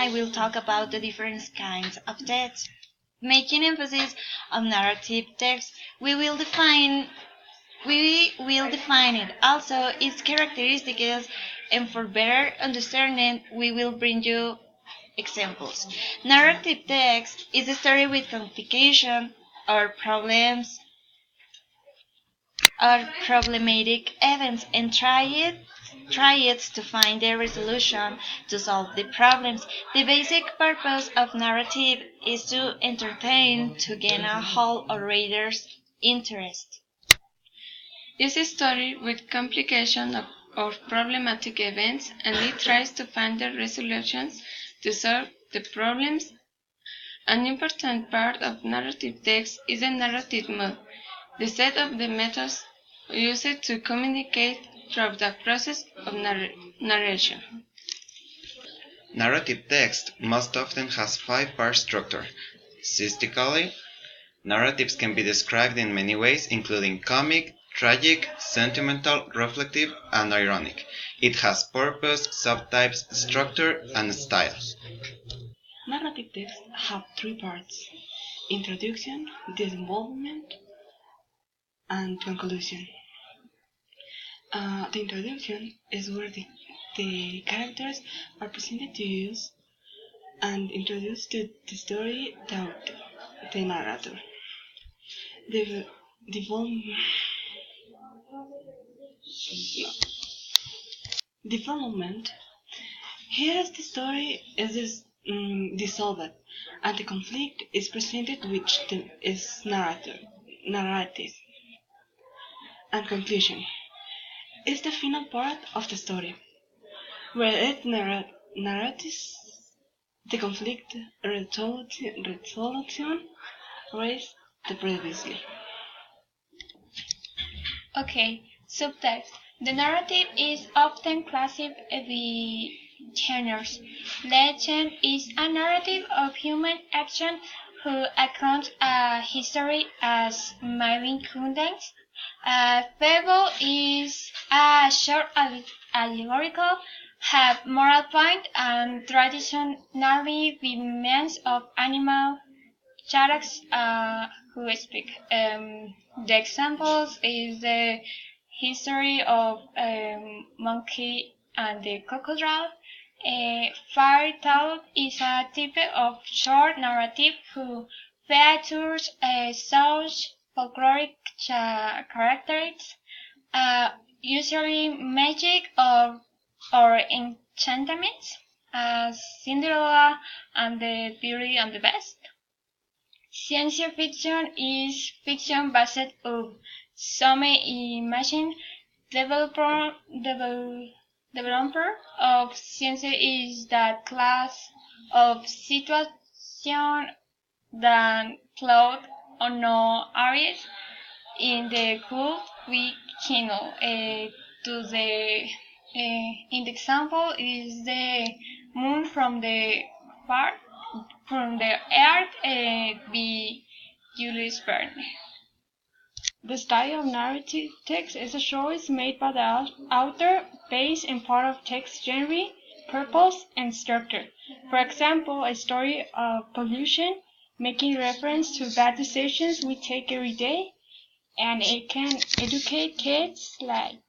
I will talk about the different kinds of text. Making emphasis on narrative text, we will define it, also its characteristics, and for better understanding, we will bring you examples. Narrative text is a story with complication or problems or problematic events and try it to find a resolution to solve the problems. The basic purpose of narrative is to entertain, to gain a whole or reader's interest. It's a story with complication or problematic events, and it tries to find the resolutions to solve the problems. An important part of narrative text is the narrative mode, the set of the methods used to communicate through the process of narration. Narrative text most often has 5-part structure. Stylistically, narratives can be described in many ways, including comic, tragic, sentimental, reflective, and ironic. It has purpose, subtypes, structure, and style. Narrative texts have 3 parts: introduction, development, and conclusion. The introduction is where the characters are presented to use and introduced to the story without the narrator. Development. Here the story is dissolved and the conflict is presented, which is narrative. And conclusion is the final part of the story, where it narrates the conflict resolution raised previously. Okay, subtext. The narrative is often classified by genres. Legend is a narrative of human action who accounts a history as mything contents. Fable is a short allegorical, have moral point, and traditionally the means of animal characters who speak. The examples is the history of monkey and the crocodile. Fairy tale is a type of short narrative who features such folkloric characters, usually magic or enchantments, as Cinderella and the Beauty and the Beast. Science fiction is fiction based on some imagine. Developer of science is that class of situation that cloud or no areas in the could we cannot to the in the example is the moon from the earth by Julius Verne. The style of narrative text is a choice made by the author based in part of text genre, purpose, and structure. For example, a story of pollution, making reference to bad decisions we take every day, and it can educate kids, like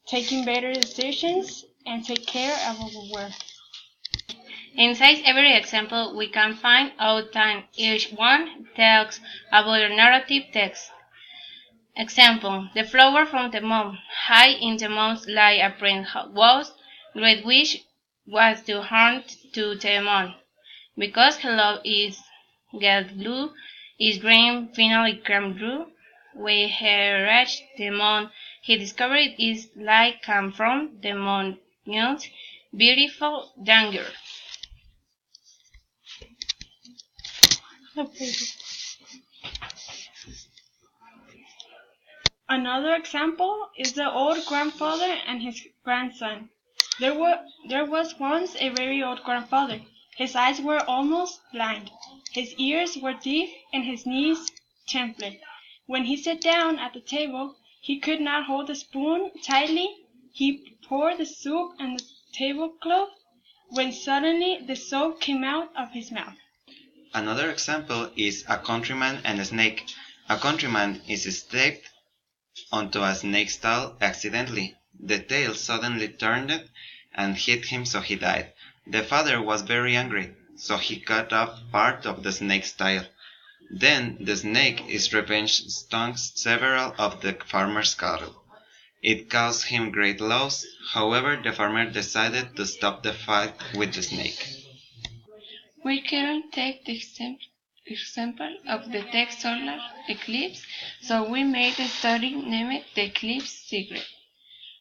taking better decisions and take care of our wealth. Inside every example, we can find out that each one tells about a narrative text. Example: the flower from the moon. High in the moon lay a prince whose great wish was to hunt to the moon. Because her love is get blue, his dream finally came true. When he reached the moon, he discovered his light came from the moon's beautiful danger. Another example is the old grandfather and his grandson. There was once a very old grandfather. His eyes were almost blind, his ears were deaf, and his knees trembled. When he sat down at the table, he could not hold the spoon tightly. He poured the soup on the tablecloth, when suddenly the soap came out of his mouth. Another example is A Countryman and a Snake. A countryman is stepped onto a snake's tail accidentally. The tail suddenly turned and hit him, so he died. The father was very angry, so he cut off part of the snake's tail. Then the snake, in revenge, stung several of the farmer's cattle. It caused him great loss. However, the farmer decided to stop the fight with the snake. We can take the example of the text solar eclipse, so we made a story named The Eclipse Secret.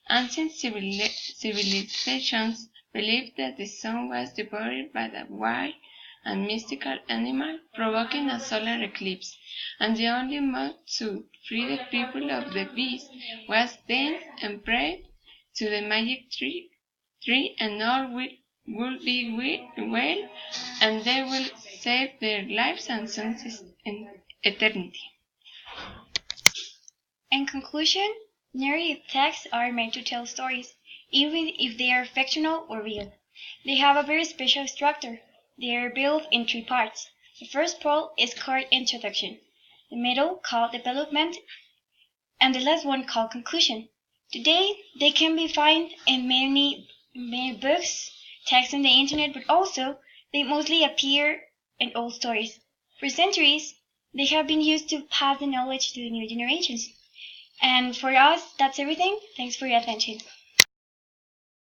Ancient civilizations believed that the sun was devoured by a wild and mystical animal, provoking a solar eclipse, and the only mode to free the people of the beast was then and pray to the magic tree, and all will be well, and they will save their lives and sons in eternity. In conclusion, narrative texts are made to tell stories, even if they are fictional or real. They have a very special structure. They are built in 3 parts. The first part is called introduction, the middle called development, and the last one called conclusion. Today, they can be found in many books, texts on the internet, but also they mostly appear in old stories. For centuries, they have been used to pass the knowledge to the new generations. And for us, that's everything. Thanks for your attention.